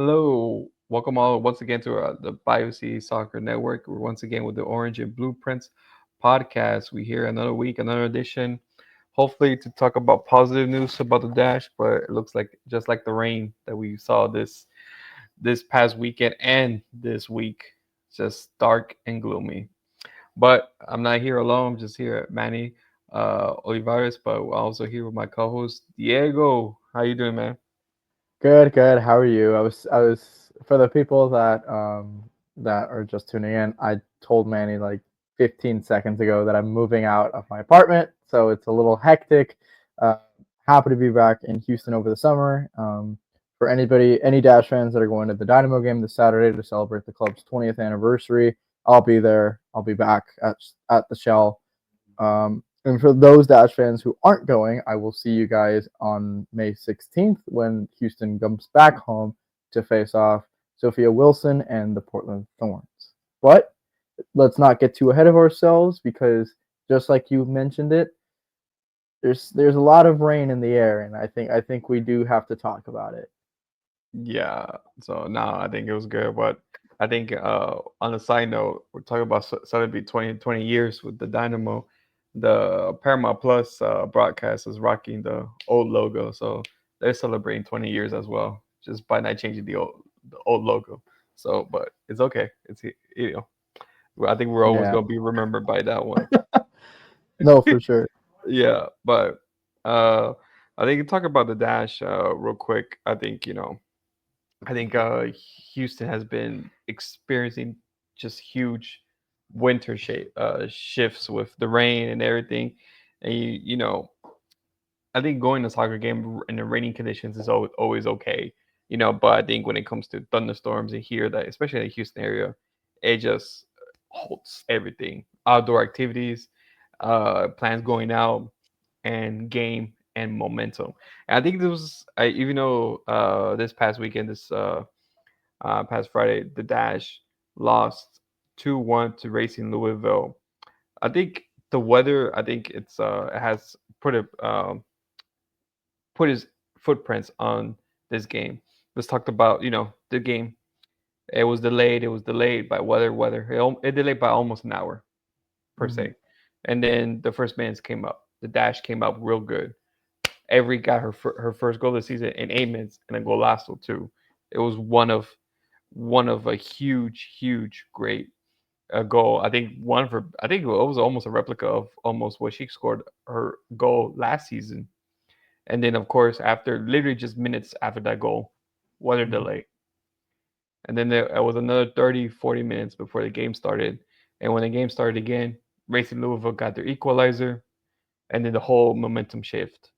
Hello, welcome all once again to the Bayou City Soccer Network. We're once again with the Orange and Blueprints podcast. We here another week, another edition. Hopefully to talk about positive news about the Dash, but it looks like just like the rain that we saw this past weekend and this week, just dark and gloomy. But I'm not here alone. I'm just here at Manny Olivares, but I'm also here with my co-host Diego. How you doing, man? Good, good. How are you? I was for the people that are just tuning in. I told Manny like 15 seconds ago that I'm moving out of my apartment, so it's a little hectic. Uh, Happy to be back in Houston over the summer. For any Dash fans that are going to the Dynamo game this Saturday to celebrate the club's 20th anniversary, I'll be there. I'll be back at the Shell. And for those Dash fans who aren't going, I will see you guys on May 16th when Houston comes back home to face off Sophia Wilson and the Portland Thorns. But let's not get too ahead of ourselves because just like you mentioned it, there's a lot of rain in the air, and I think we do have to talk about it. Yeah, so now I think it was good, but I think on a side note, we're talking about celebrate 20 years with the Dynamo. The Paramount Plus broadcast is rocking the old logo, so they're celebrating 20 years as well, just by not changing the old logo. So, but it's okay. I think we're always Yeah, gonna be remembered by that one. no, for sure. Yeah, but uh, I think talk about the Dash real quick. I think Houston has been experiencing just huge winter shifts with the rain and everything. And I think going to soccer game in the raining conditions is always okay, But I think when it comes to thunderstorms and here, that especially in the Houston area, it just halts everything. Outdoor activities, plans going out, and game and momentum. And I think this was, even though this past weekend, this past Friday, the Dash lost 2-1 to Racing Louisville. I think the weather, I think it has put his footprints on this game. Let's talk about the game. It was delayed. It was delayed by weather. It delayed by almost an hour per Mhm. se. And then the first minutes came up. The Dash came up real good. Avery got her first goal this season in 8 minutes, and then Golasso too. It was one of a huge great goal. I think it was almost a replica of almost what she scored her goal last season. And then of course after literally just minutes after that goal, weather Mhm. delay. And then there was another 30, 40 minutes before the game started. And when the game started again, Racing Louisville got their equalizer, and then the whole momentum shift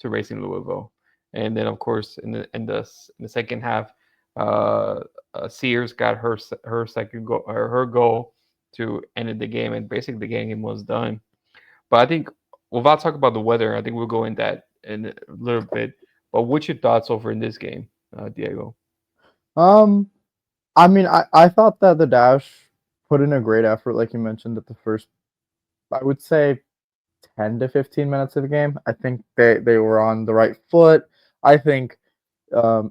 to Racing Louisville. And then of course in the second half, uh, Sears got her second goal, or her goal to end the game, and basically the game was done. But I think without talking about the weather, I think we'll go in that in a little bit. But what's your thoughts over in this game, Diego? Um, I mean, I thought that the Dash put in a great effort, like you mentioned, at the first, I would say 10 to 15 minutes of the game. I think they were on the right foot. I think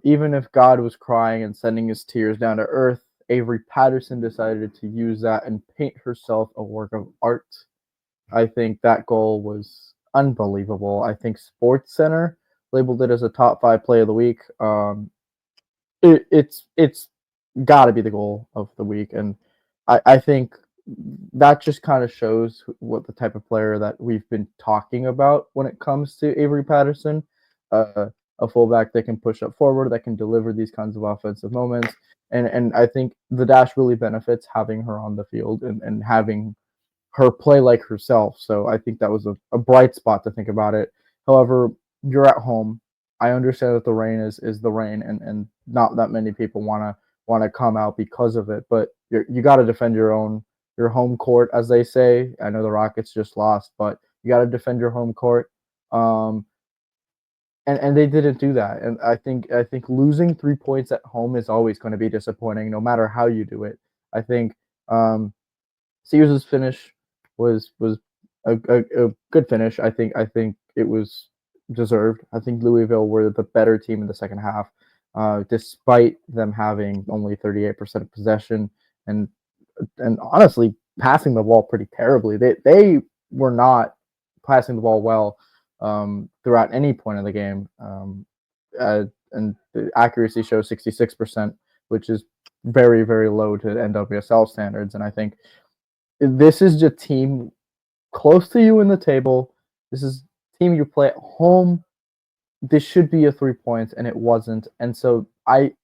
even if God was crying and sending his tears down to earth, Avery Patterson decided to use that and paint herself a work of art. I think that goal was unbelievable. I think Sports Center labeled it as a top five play of the week. It's got to be the goal of the week, and I think that just kind of shows what the type of player that we've been talking about when it comes to Avery Patterson, a fullback that can push up forward, that can deliver these kinds of offensive moments, and I think the Dash really benefits having her on the field and having her play like herself. So I think that was a bright spot to think about it. However, you're at home. I understand that the rain is the rain, and not that many people wanna come out because of it. But you got to defend your home court, as they say. I know the Rockets just lost, but you got to defend your home court. Um, and they didn't do that. And I think losing 3 points at home is always going to be disappointing, no matter how you do it. I think um, Sears' finish was a good finish. I think it was deserved. I think Louisville were the better team in the second half. despite them having only 38% of possession and honestly passing the ball pretty terribly. They were not passing the ball well throughout any point of the game, and the accuracy shows 66%, which is very very low to NWSL standards. And I think this is a team close to you in the table. This is a team you play at home. This should be a 3 points, and it wasn't. And so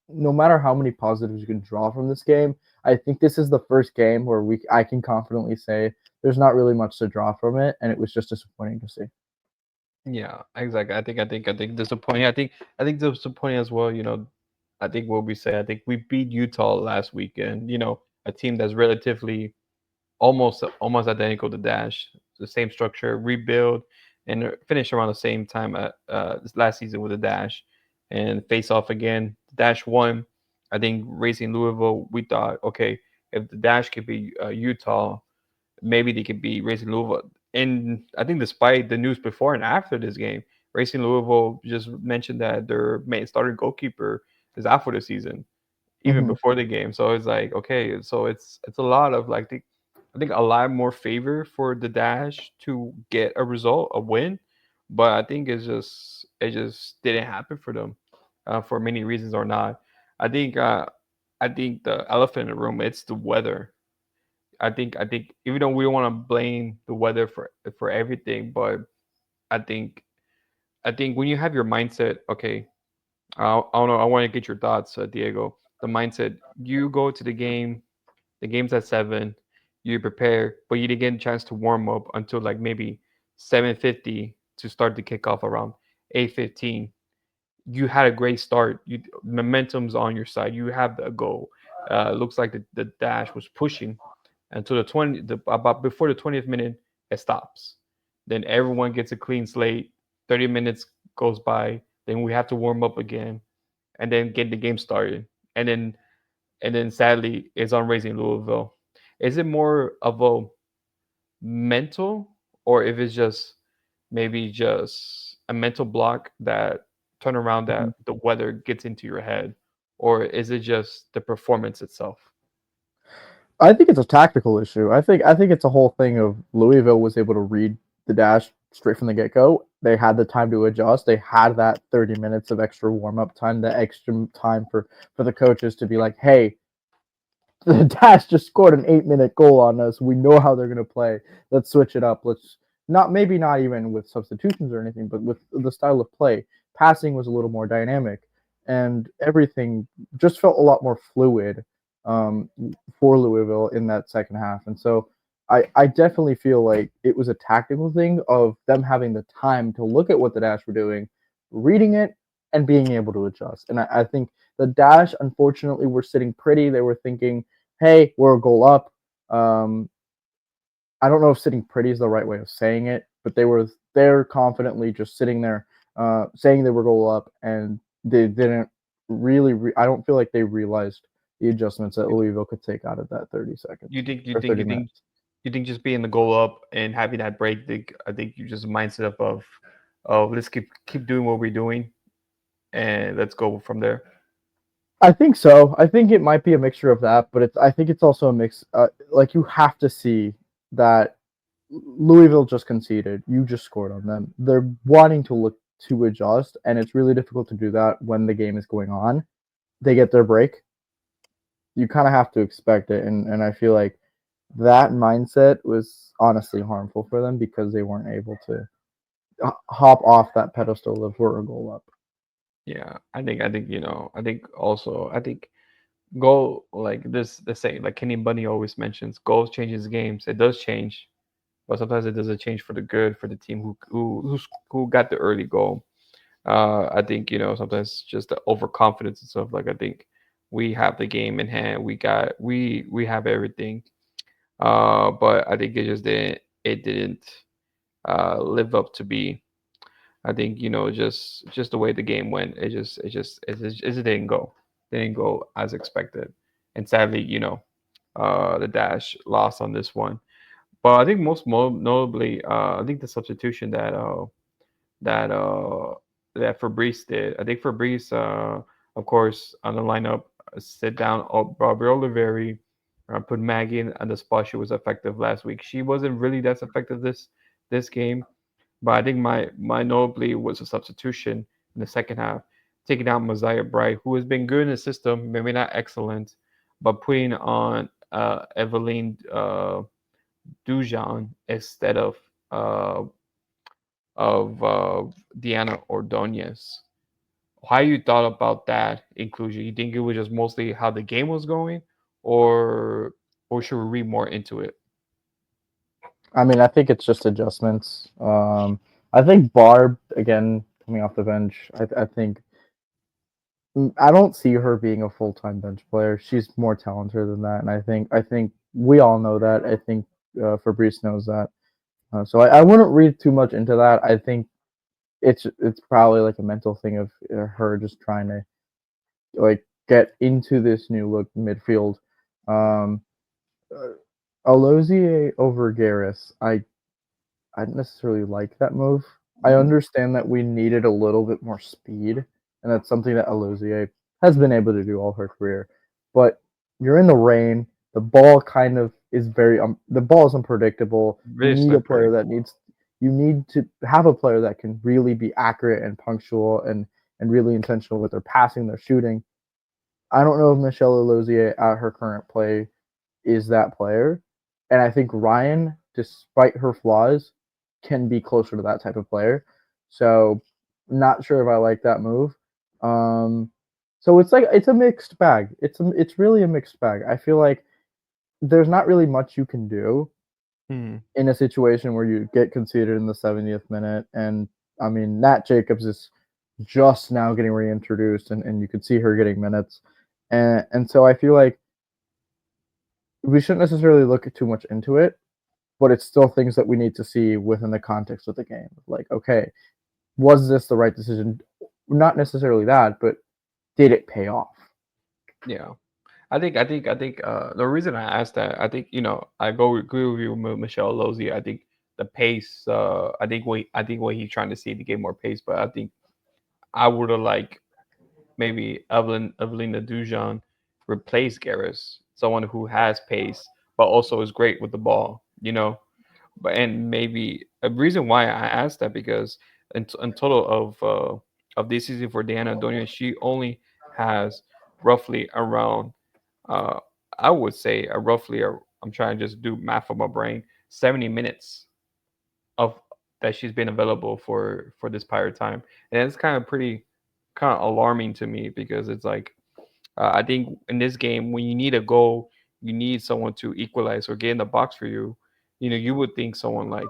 no matter how many positives you can draw from this game, I think this is the first game where I can confidently say there's not really much to draw from it, and it was just disappointing to see. Yeah, exactly. I think disappointing. I think disappointing as well. I think what we say. I think we beat Utah last weekend. A team that's relatively almost identical to Dash. The same structure, rebuild, and finish around the same time this last season with the Dash, and face off again. Dash won. I think Racing Louisville. We thought, okay, if the Dash could be Utah, maybe they could be Racing Louisville. And I think despite the news before and after this game, Racing Louisville just mentioned that their main starting goalkeeper is out for the season, even Mm-hmm. before the game. So it's like, okay, so it's a lot of like I think a lot more favor for the Dash to get a result, a win, but I think it just didn't happen for them, for many reasons or not. I think uh, I think the elephant in the room, it's the weather. I think even though we don't want to blame the weather for everything, but I think I think when you have your mindset, okay, I don't know, I want to get your thoughts, Diego. The mindset, you go to the game's at 7, you prepare, but you didn't get a chance to warm up until like maybe 7:50 to start the kickoff around 8:15. You had a great start. Momentum's on your side. You have the goal. Looks like the Dash was pushing until about before the 20th minute, it stops. Then everyone gets a clean slate. 30 minutes goes by. Then we have to warm up again, and then get the game started. And then sadly, it's on Racing Louisville. Is it more of a mental, or if it's just maybe just a mental block that turn around that the weather gets into your head, or is it just the performance itself? I think it's a tactical issue. I think it's a whole thing of Louisville was able to read the Dash straight from the get go. They had the time to adjust. They had that 30 minutes of extra warm up time, the extra time for the coaches to be like, hey, the Dash just scored an 8 minute goal on us. We know how they're gonna play. Let's switch it up. Let's not maybe not even with substitutions or anything, but with the style of play. Passing was a little more dynamic, and everything just felt a lot more fluid um, for Louisville in that second half. And so I definitely feel like it was a tactical thing of them having the time to look at what the Dash were doing, reading it, and being able to adjust. And I think the Dash, unfortunately, were sitting pretty. They were thinking, hey, we're a goal up. Um, I don't know if sitting pretty is the right way of saying it, but they're confidently just sitting there, saying they were goal up, and they didn't really. I don't feel like they realized the adjustments that Louisville could take out of that 30 seconds You think you or think thirty you think minutes. you think just being the goal up and having that break, I think you just mindset up of let's keep doing what we're doing and let's go from there. I think so. I think it might be a mixture of that, but I think it's also a mix. Like you have to see that Louisville just conceded. You just scored on them. They're wanting to look to adjust, and it's really difficult to do that when the game is going on. They get their break. You kind of have to expect it, and I feel like that mindset was honestly harmful for them because they weren't able to hop off that pedestal of we're a goal up. Yeah, I think also I think goal like this the same like Kenny Bunny always mentions goals changes games. It does change, but sometimes it doesn't change for the good for the team who got the early goal. I think sometimes just the overconfidence and stuff. Like I think we have the game in hand. We have everything. But I think it didn't live up to be. I think just the way the game went, it didn't go. Didn't go as expected, and sadly, the Dash lost on this one. But I think notably, I think the substitution that that Fabrice did. I think Fabrice, Of course, on the lineup, sit down Barbie Oliveri, put Maggie in the spot she was effective last week. She wasn't really that effective this game, but I think my notably was a substitution in the second half, taking out Mosiah Bright, who has been good in the system, maybe not excellent, but putting on Evelyn Dujan instead uh, of Diana Ordonez. How you thought about that inclusion? You think it was just mostly how the game was going, or should we read more into it? I mean, I think it's just adjustments. I think Barb again coming off the bench. I think I don't see her being a full time bench player. She's more talented than that, and I think we all know that. I think Fabrice knows that. So I wouldn't read too much into that. I think it's probably like a mental thing of her just trying to like get into this new look midfield. Um, uh, Alozie over Garris, I didn't necessarily like that move. I Mm, understand that we needed a little bit more speed, and that's something that Alozie has been able to do all her career. But you're in the rain. The ball kind of is the ball is unpredictable. You really need a player slippery. that needs you need to have a player that can really be accurate and punctual and really intentional with their passing, their shooting. I don't know if Michelle Alozie at her current play is that player. And I think Ryan, despite her flaws, can be closer to that type of player. So not sure if I like that move. Um, so it's a mixed bag. It's really a mixed bag. I feel like there's not really much you can do Mm, in a situation where you get conceded in the 70th minute. And I mean, Nat Jacobs is just now getting reintroduced, and you could see her getting minutes. And so I feel like we shouldn't necessarily look too much into it, but it's still things that we need to see within the context of the game. Like, okay, was this the right decision? Not necessarily that, but did it pay off? yeah. I think the reason I asked that, I think I go agree with you with Michelle Lozzi. I think the pace. I think what he's trying to see to get more pace, but I think I would have like maybe Evelina Dujan replace Garris, someone who has pace but also is great with the ball. But and maybe a reason why I asked that because in total of this season for Diana Donia, she only has roughly around uh I would say a roughly I'm trying to just do math on my brain 70 minutes of that she's been available for this pirate time, and it's kind of alarming to me because it's like I think in this game, when you need a goal, you need someone to equalize or get in the box for you. You would think someone like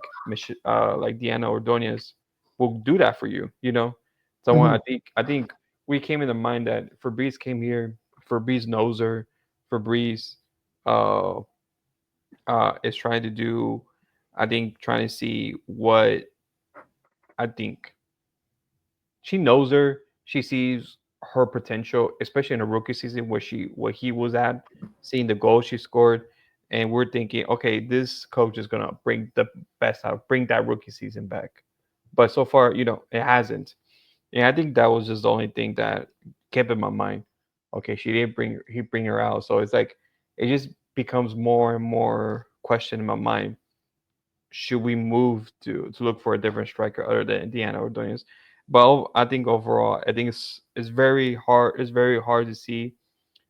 Diana Ordonez will do that for you. Someone Mm-hmm. I think we came in the mind that Fabrice came here. Fabrice knows her. Fabrice uh, is trying to do. I think trying to see what I think she knows her. She sees her potential, especially in a rookie season where he was at, seeing the goals she scored, and we're thinking, okay, this coach is gonna bring the best out, bring that rookie season back. But so far, it hasn't. And I think that was just the only thing that kept in my mind. Okay, she didn't bring her out, so it's like it just becomes more and more question in my mind. Should we move to look for a different striker other than Indiana Ordonez? But I think overall, I think it's very hard. It's very hard to see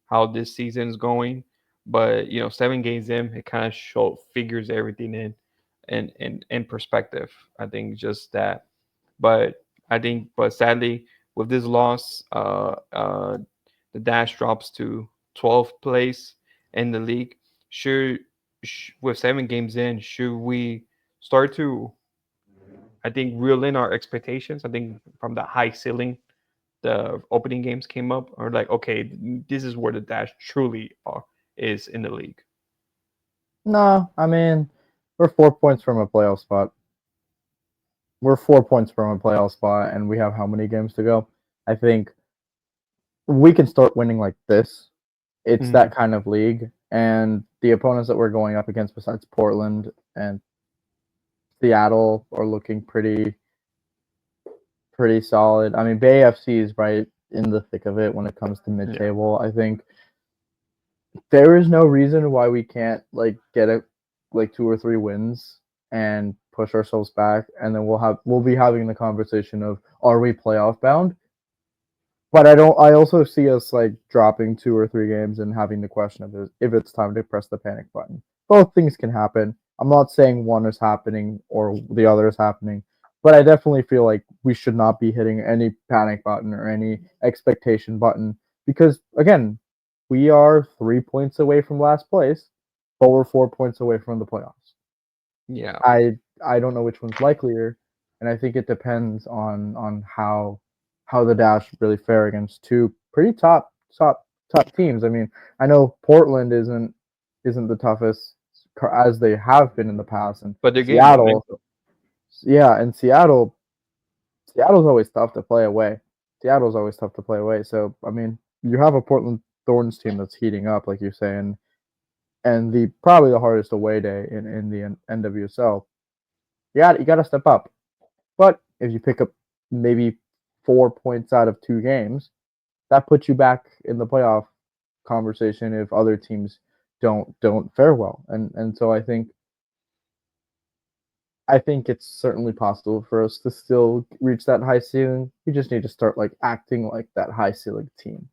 how this season is going. But 7 games in, it kind of figures everything in perspective. I think just that. But but sadly, with this loss, the Dash drops to 12th place in the league. Should with 7 games in, should we start to I think reel in our expectations? I think from the high ceiling, the opening games came up, or like, okay, this is where the Dash truly is in the league. No, I mean, we're 4 points from a playoff spot. We're 4 points from a playoff spot, and we have how many games to go? I think we can start winning like this. It's Mhm. that kind of league, and the opponents that we're going up against, besides Portland and Seattle, are looking pretty solid. I mean, Bay FC is right. in the thick of it when it comes to Yeah. mid-table. I think there is no reason why we can't like get a like 2 or 3 wins and push ourselves back, and then we'll be having the conversation of are we playoff bound? But I don't. I also see us like dropping 2 or 3 games and having the question of if it's time to press the panic button. Both things can happen. I'm not saying one is happening or the other is happening, but I definitely feel like we should not be hitting any panic button or any expectation button because again, we are 3 points away from last place, but we're 4 points away from the playoffs. Yeah. I I don't know which one's likelier, and I think it depends on how the Dash really fare against two pretty top teams. I mean, I know Portland isn't the toughest as they have been in the past, and But they're getting Seattle, momentum. yeah, and Seattle's always tough to play away. Seattle's always tough to play away. So I mean, you have a Portland Thorns team that's heating up, like you're saying, and the probably the hardest away day in the NWSL. You got to step up. But if you pick up maybe 4 points out of 2 games, that puts you back in the playoff conversation if other teams don't fare well. And so I think it's certainly possible for us to still reach that high ceiling. We just need to start like acting like that high ceiling team.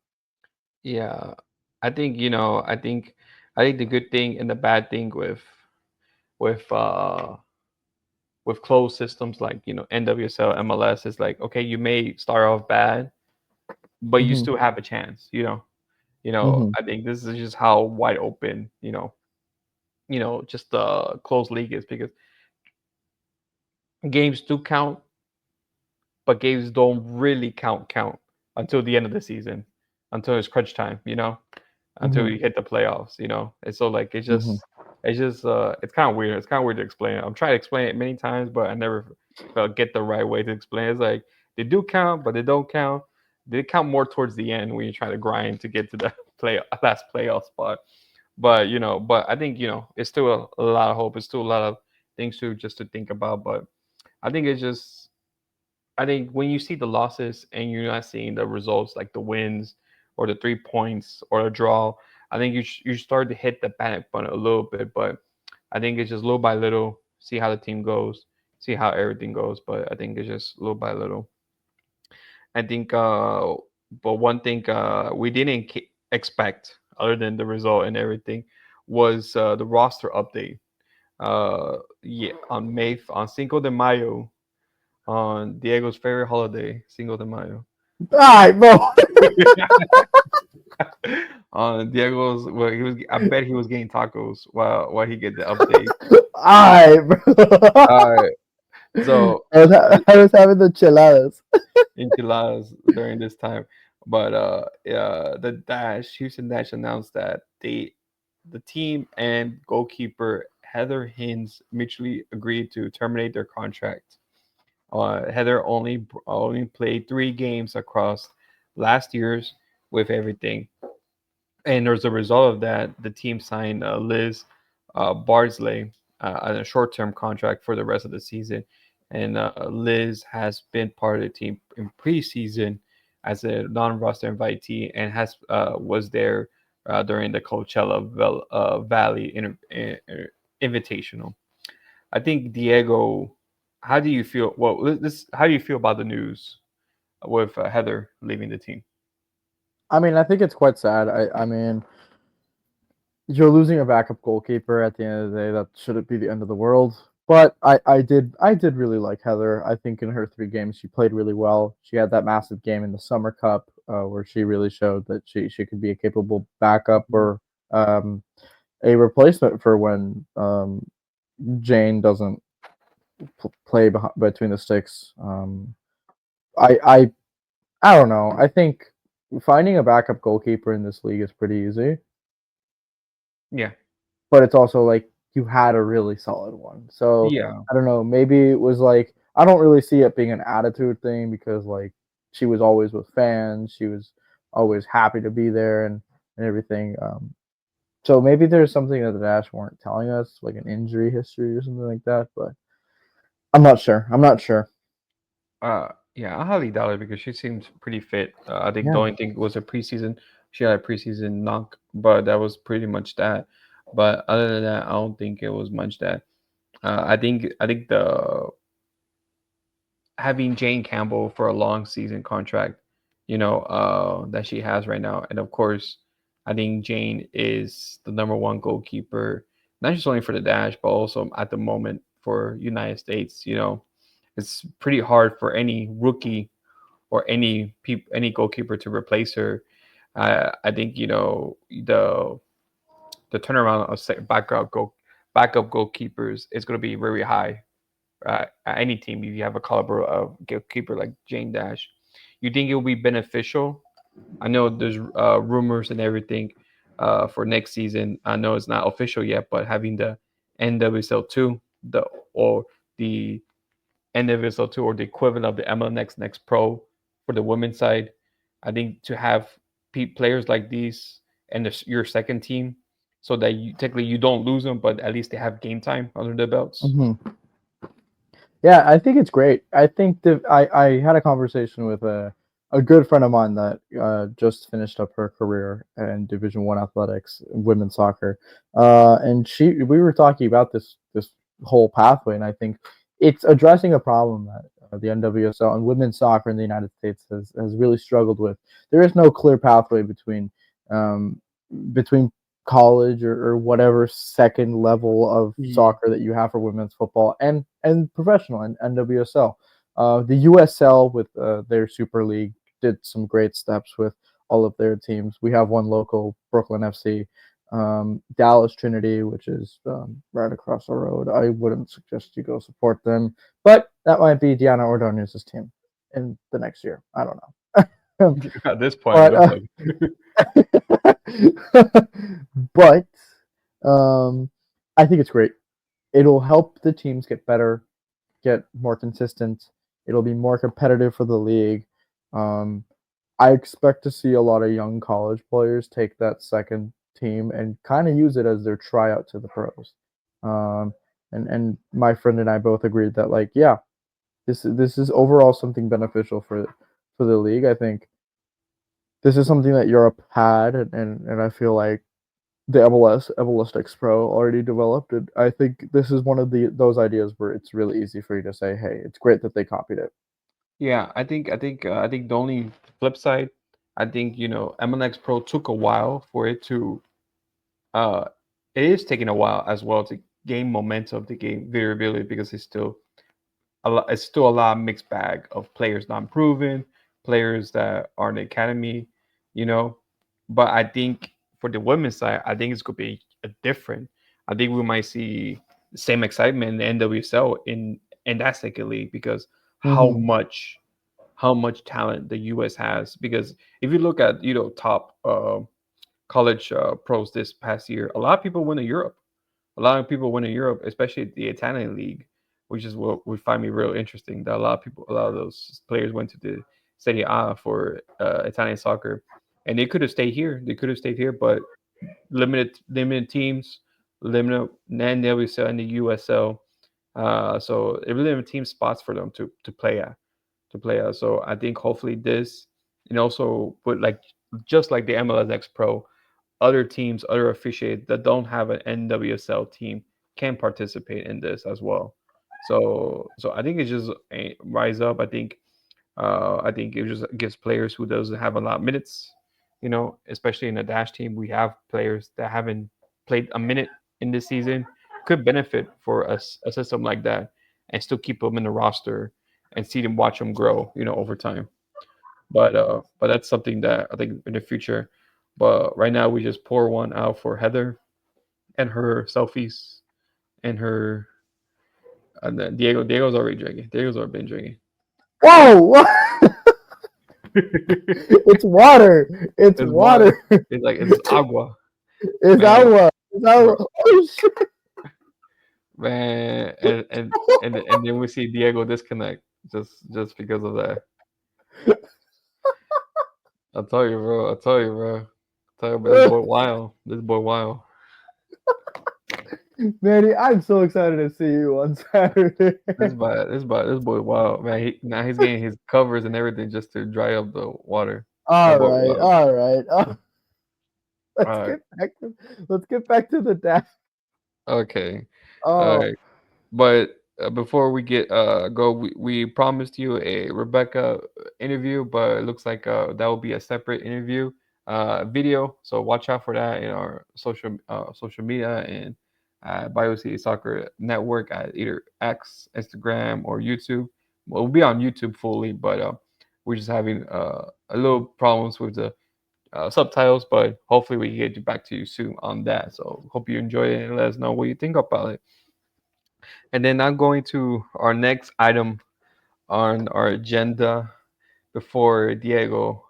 Yeah. I think, I think the good thing and the bad thing with with closed systems like, NWSL, MLS is like, okay, you may start off bad, but you Hmm. still have a chance, you know. Hmm. I think this is just how wide open, just the closed league is because games do count, but games don't really count until the end of the season, until it's crunch time, until Hmm. you hit the playoffs, And so like Hmm. it's kind of weird. It's kind of weird to explain. I'm trying to explain it many times, but I never get the right way to explain. It's like they do count, but they don't count. They count more towards the end when you try to grind to get to the last playoff spot. But I think it's still a lot of hope. It's still a lot of things to just to think about. But I think it's just I think when you see the losses and you're not seeing the results like the wins or the 3 points or a draw, I think you start to hit the panic button a little bit. But I think it's just little by little, see how the team goes, see how everything goes. But I think it's just little by little. I think, but one thing we didn't expect, other than the result and everything, was the roster update. Yeah, on Cinco de Mayo, on Diego's favorite holiday, Cinco de Mayo. All right, bro. On Diego's, well, I bet he was getting tacos while he get the update. All right, bro. All right, so I was having the chiladas. enchiladas during this time, but yeah, the Houston Dash announced that the team and goalkeeper Heather Hines mutually agreed to terminate their contract. Heather only played 3 games across last year's with everything, and as a result of that, the team signed Liz Bardsley on a short-term contract for the rest of the season. And Liz has been part of the team in preseason as a non-roster invitee and has was there during the Coachella Valley Invitational. I think Diego, how do you feel? Well, how do you feel about the news with Heather leaving the team? I mean, I think it's quite sad. I mean, you're losing a backup goalkeeper at the end of the day. That shouldn't be the end of the world. But I did really like Heather. I think in her 3 games she played really well. She had that massive game in the Summer Cup where she really showed that she could be a capable backup or um, a replacement for when Jane doesn't play between the sticks. I I I don't know. I think finding a backup goalkeeper in this league is pretty easy, Yeah, but it's also like you had a really solid one. So yeah, I don't know. Maybe it was like I don't really see it being an attitude thing because like she was always with fans. She was always happy to be there and everything. So maybe there's something that the Dash weren't telling us, like an injury history or something like that. But I'm not sure. I'm not sure. Yeah, I highly doubt it because she seems pretty fit. I think the Yeah. only thing was a preseason. She had a preseason knock, but that was pretty much that. But other than that, I don't think it was much that. I think the having Jane Campbell for a long season contract, that she has right now, and of course, I think Jane is the number one goalkeeper, not just only for the Dash, but also at the moment for United States. It's pretty hard for any rookie or any goalkeeper to replace her. I think the turnaround of backup goalkeepers is going to be very high at any team if you have a caliber of goalkeeper like Jane Dash. You think it will be beneficial? I know there's rumors and everything for next season. I know it's not official yet, but having the NWSL2, or the NWSL2 or the equivalent of the MLS Next Pro for the women's side, I think to have players like these and your second team, so that you technically you don't lose them, but at least they have game time under their belts. Hmm. Yeah, I think it's great. I think that I had a conversation with a good friend of mine that just finished up her career in Division One athletics, women's soccer, and we were talking about this whole pathway, and I think it's addressing a problem that the NWSL and women's soccer in the United States has really struggled with. There is no clear pathway um, between college or whatever second level of Mm. soccer that you have for women's football and professional and NWSL. The USL with their Super League did some great steps with all of their teams. We have one local, Brooklyn FC, Dallas Trinity, which is right across the road. I wouldn't suggest you go support them, but that might be Diana Ordonez's team in the next year. I don't know. At this point, it but looks like. but um, I think it's great. It'll help the teams get better, get more consistent. It'll be more competitive for the league. Um, I expect to see a lot of young college players take that second team and kind of use it as their tryout to the pros. Um, and my friend and I both agreed that like yeah, this is overall something beneficial for the league. I think this is something that Europe had, and I feel like the MLS Next Pro already developed it. I think this is one of the those ideas where it's really easy for you to say, "Hey, it's great that they copied it." Yeah, I think the only flip side, I think MLX Pro took a while for it to. Uh, it is taking a while as well to gain momentum, to gain variability because it's still a lot of mixed bag of players not proven, players that are in the academy, you know. But I think for the women's side, I think it's gonna be a different. I think we might see the same excitement in the NWSL in that second league because how Hmm. much how much talent the US has. Because if you look at top college pros this past year, a lot of people went to Europe. A lot of people went to Europe, especially the Italian league, which is what we find me real interesting. That a lot of those players went to the Serie A for Italian soccer, and they could have stayed here. They could have stayed here, but limited teams, limited NWSL and the USL. So it really limited team spots for them to play at So I think hopefully this, and also put like just like the MLS Pro, other teams, other officiates that don't have an NWSL team can participate in this as well. So I think it's just a rise up. I think it just gives players who doesn't have a lot of minutes, especially in the dash team. We have players that haven't played a minute in this season, could benefit for a system like that and still keep them in the roster and see them watch them grow, over time. But that's something that I think in the future. But right now we just pour one out for Heather and her selfies and her and then Diego's already drinking. Diego's already been drinking. Whoa! It's It's water. It's water. water. It's agua. It's Man, agua. It's bro, agua. Oh shit! man, and then we see Diego disconnect just because of that. I tell you, bro. I tell you, bro. I tell you, but this boy wild. This boy wild. Manny, I'm so excited to see you on Saturday. This boy, wow, man. Now he's getting his covers and everything just to dry up the water. That All boy, right, wow. all right. Let's All right, get back to the dash. okay, all Oh, right. But before we get go, we promised you a Rebecca interview, but it looks like that will be a separate interview video. So watch out for that in our social media and Bayou City Soccer Network at either X, Instagram, or YouTube. Well, we'll be on YouTube fully, but we're just having a little problems with the subtitles. But hopefully we can get you back to you soon on that. So hope you enjoy it and let us know what you think about it. And then I'm going to our next item on our agenda before Diego's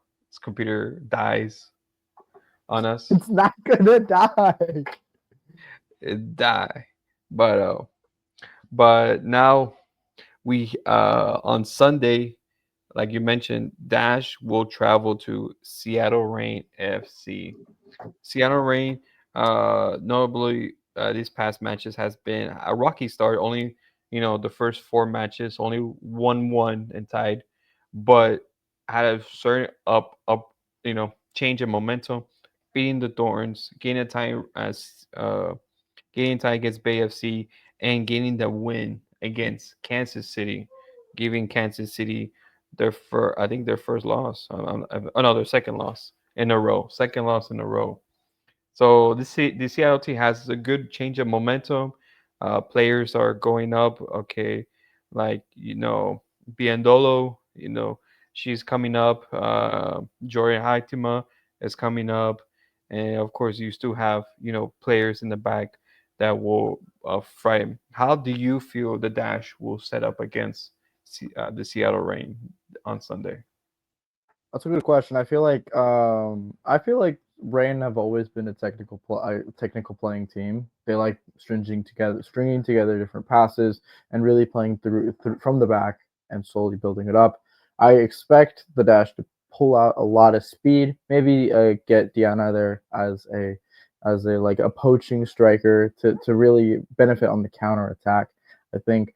computer dies on us. it's not gonna die. It die. But now we on Sunday, like you mentioned, Dash will travel to Seattle Rain FC. Seattle Rain, notably, these past matches has been a rocky start. Only the first four matches, only 1-1 and tied, but had a certain change in momentum, beating the Thorns, gaining a tie against Bay FC, and gaining the win against Kansas City, giving Kansas City I think their first loss, their second loss in a row, second loss in a row. So the Seattle team has a good change of momentum. Players are going up. Okay, like Biandolo, she's coming up. Jordan Haitima is coming up, and of course you still have players in the back that will frighten. How do you feel the Dash will set up against the Seattle Rain on Sunday? That's a good question. I feel like Rain have always been a technical playing team. They like stringing together different passes and really playing through from the back and slowly building it up. I expect the Dash to pull out a lot of speed. Maybe get Diana there as a like a poaching striker to really benefit on the counter attack. I think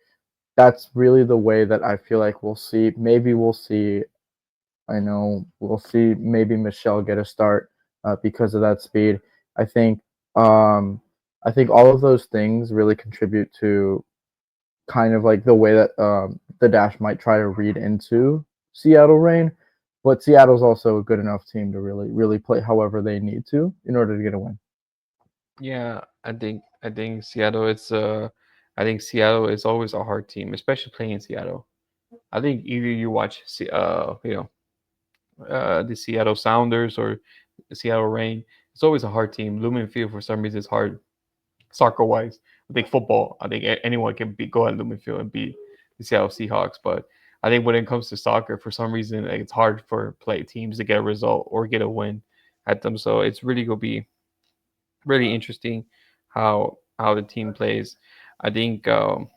that's really the way that I feel like we'll see. Maybe we'll see. I know we'll see maybe Michelle get a start because of that speed. I think um, I think all of those things really contribute to kind of like the way that the Dash might try to read into Seattle Rain, but Seattle's also a good enough team to really play however they need to in order to get a win. Yeah, I think Seattle. I think Seattle is always a hard team, especially playing in Seattle. I think either you watch the Seattle Sounders or the Seattle Rain. It's always a hard team. Lumen Field for some reason is hard soccer wise. I think football. I think anyone can go at Lumen Field and beat the Seattle Seahawks, but I think when it comes to soccer, for some reason, like, it's hard for play teams to get a result or get a win at them. So it's really gonna be really interesting how the team plays. I think the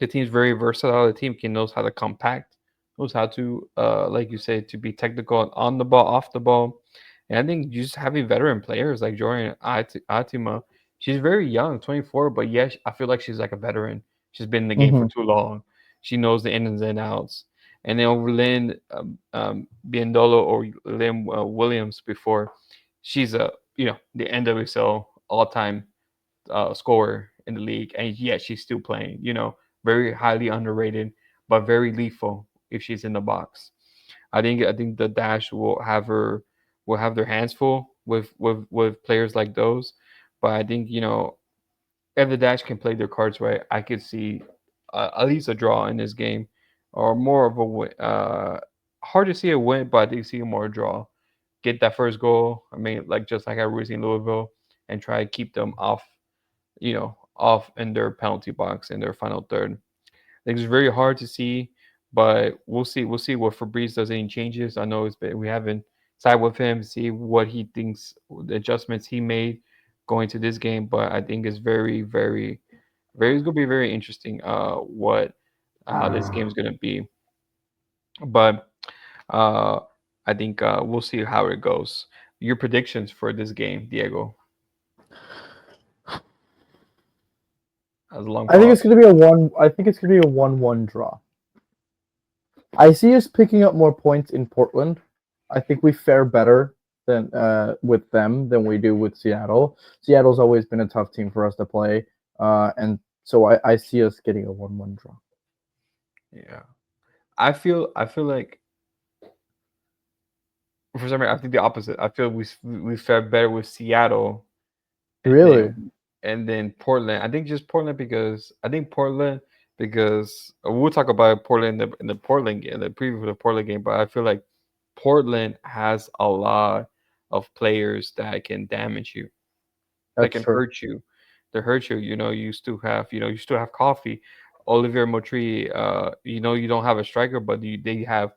team's very versatile. The team can knows how to compact, knows how to like you said, to be technical on the ball, off the ball. And I think just having veteran players like Jordan Atima, she's very young, 24, but yes, I feel like she's like a veteran. She's been in the game for Mm-hmm. too long. She knows the ins and outs. And then over Lynn Biendolo or Lynn Williams before, she's the NWSL all-time scorer in the league, and yet she's still playing. Very highly underrated, but very lethal if she's in the box. I think the Dash will have their hands full with players like those, but I think if the Dash can play their cards right, I could see at least a draw in this game, or more of a win. Hard to see a win, but I think see a more draw. Get that first goal. I mean, like just like at Racing Louisville, and try to keep them off in their penalty box in their final third. I think it's very hard to see, but we'll see. We'll see what Fabrice does any changes. I know we haven't side with him, see what he thinks, the adjustments he made going to this game. But I think it's very, very, very. It's gonna be very interesting. What how this game is gonna be, but uh, I think we'll see how it goes. Your predictions for this game, Diego? As a long I think pause. it's gonna be a one. I think it's gonna be a 1-1 draw. I see us picking up more points in Portland. I think we fare better than with them than we do with Seattle. Seattle's always been a tough team for us to play, and so I see us getting a 1-1 draw. Yeah. I feel like for some reason I think the opposite. I feel we fared better with Seattle and Really? then Portland. I think just Portland because I think Portland because we'll talk about Portland in the Portland game, the preview for the Portland game. But I feel like Portland has a lot of players that can damage you, that That's can true. hurt you, that hurt you. You still have Coffee, Olivier Motri. You don't have a striker, but they have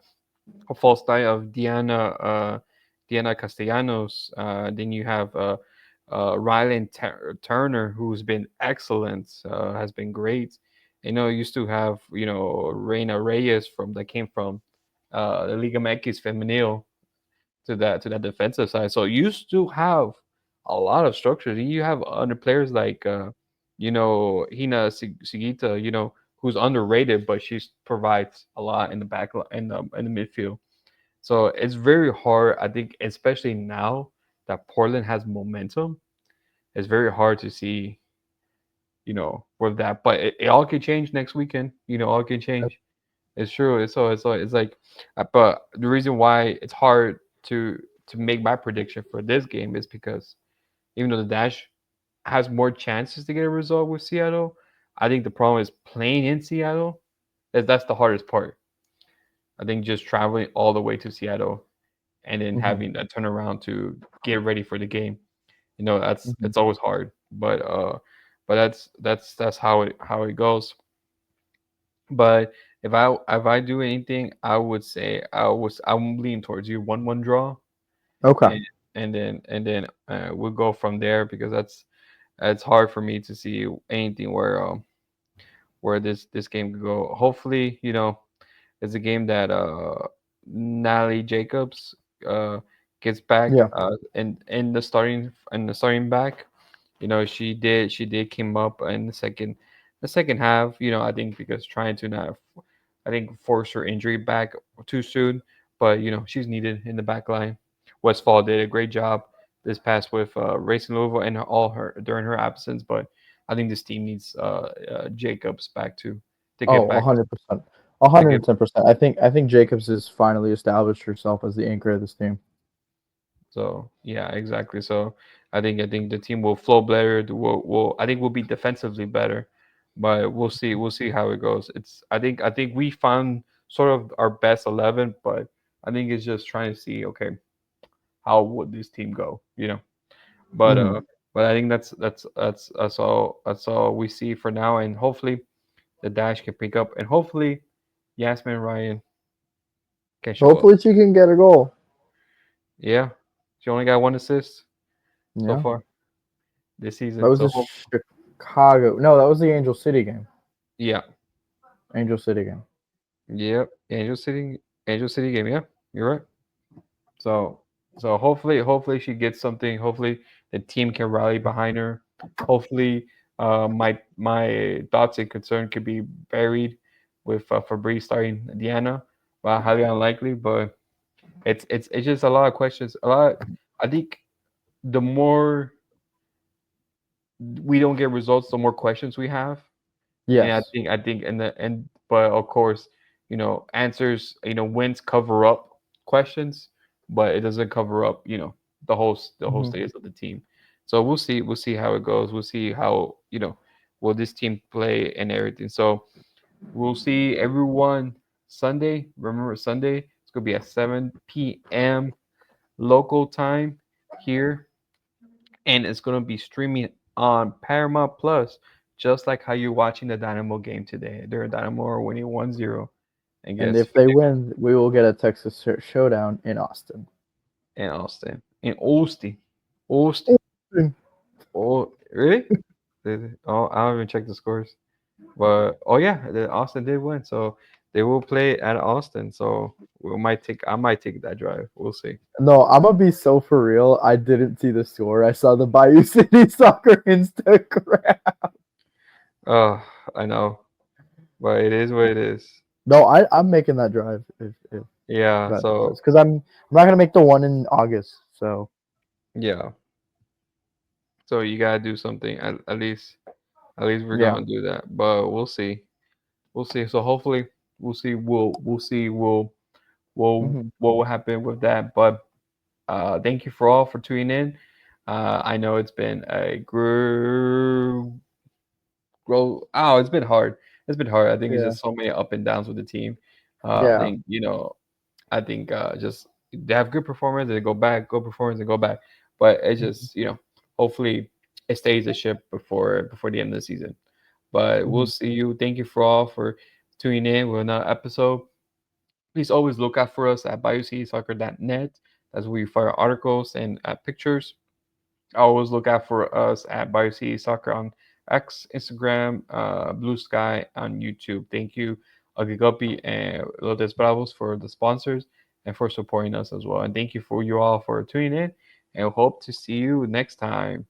a false nine of Diana Castellanos. Then you have Rylan Turner, who's been excellent, has been great. You still have Reina Reyes from that came from the Liga MX Femenil to that defensive side. So you still have a lot of structures. You have other players like Hina Sigita, who's underrated, but she provides a lot in the back in the midfield. So it's very hard, I think, especially now that Portland has momentum. It's very hard to see, with that. But it all could change next weekend. All can change. It's true. It's like, but the reason why it's hard to make my prediction for this game is because even though the Dash has more chances to get a result with Seattle, I think the problem is playing in Seattle. That's the hardest part. I think just traveling all the way to Seattle and then Hmm. having that turnaround to get ready for the game. That's Hmm. it's always hard, but that's how it goes. But if I do anything, I would say I'm leaning towards you 1-1 draw, Okay. and and then we'll go from there because that's hard for me to see anything where this game could go. Hopefully, it's a game that Natalie Jacobs uh, gets back Yeah. in the starting back. She did came up in the second half. I think because trying to not, I think force her injury back too soon. But she's needed in the back line. Westfall did a great job this past with Racing Louisville and all her during her absence. But I think this team needs Jacobs back to get Oh, back 100%. to get 110%. I think Jacobs has finally established herself as the anchor of this team. So yeah, exactly. So I think the team will flow better. Will I think we'll be defensively better, but we'll see. We'll see how it goes. I think we found sort of our best 11, but I think it's just trying to see, okay, how would this team go? But Hmm. I think that's all we see for now, and hopefully the Dash can pick up, and hopefully Yasmin Ryan can show up. Hopefully she can get a goal. Yeah, she only got one assist so Yeah. far this That season. was So the Chicago. No, that was the Angel City game. yeah. Angel City game. Yep. Angel City game. Yeah, you're right. So hopefully she gets something. Hopefully the team can rally behind her. Hopefully my thoughts and concern could be buried with Fabrice starting Diana. Well, highly unlikely, but it's just a lot of questions. A lot. I think the more we don't get results, the more questions we have. And I Yes. think I think and the and but of course, answers, wins cover up questions, but it doesn't cover up, the whole Hmm. status of the team. So we'll see how it goes. We'll see how, will this team play and everything. So we'll see everyone Sunday. Remember Sunday, it's gonna be at 7 p.m. local time here, and it's going to be streaming on Paramount Plus, just like how you're watching the Dynamo game today. They're Dynamo are winning 1-0 And against if they Phoenix win, we will get a Texas showdown in Austin. and Austin. In Austin. Austin. Oh, really? Oh, I haven't even checked the scores. But oh yeah, the Austin did win, so they will play at Austin. So I might take that drive. We'll see. No, I'm gonna be so for real. I didn't see the score. I saw the Bayou City soccer Instagram. Oh, I know, but it is what it is. No, I'm making that drive if Yeah. that So happens because I'm not gonna make the one in August. So yeah. So you gotta do something. At least we're yeah. gonna do that. But we'll see. We'll see. So hopefully we'll see. We'll see. Hmm. What will happen with that. But thank you for all for tuning in. I know it's been a grow. Oh, it's been hard. It's been hard. I think it's Yeah. just so many up and downs with the team. I Yeah. think I think just they have good performance, they go back, good performance, and go back. But it's Hmm. just hopefully it stays a ship before the end of the season. But we'll Hmm. see you. Thank you for all for tuning in with another episode. Please always look out for us at BayouCitySoccer.net. That's where you find articles and pictures. Always look out for us at Bayou City Soccer on X, Instagram, Blue Sky on YouTube. Thank you, Agigopi and Lotes Bravos for the sponsors and for supporting us as well. And thank you for you all for tuning in and hope to see you next time.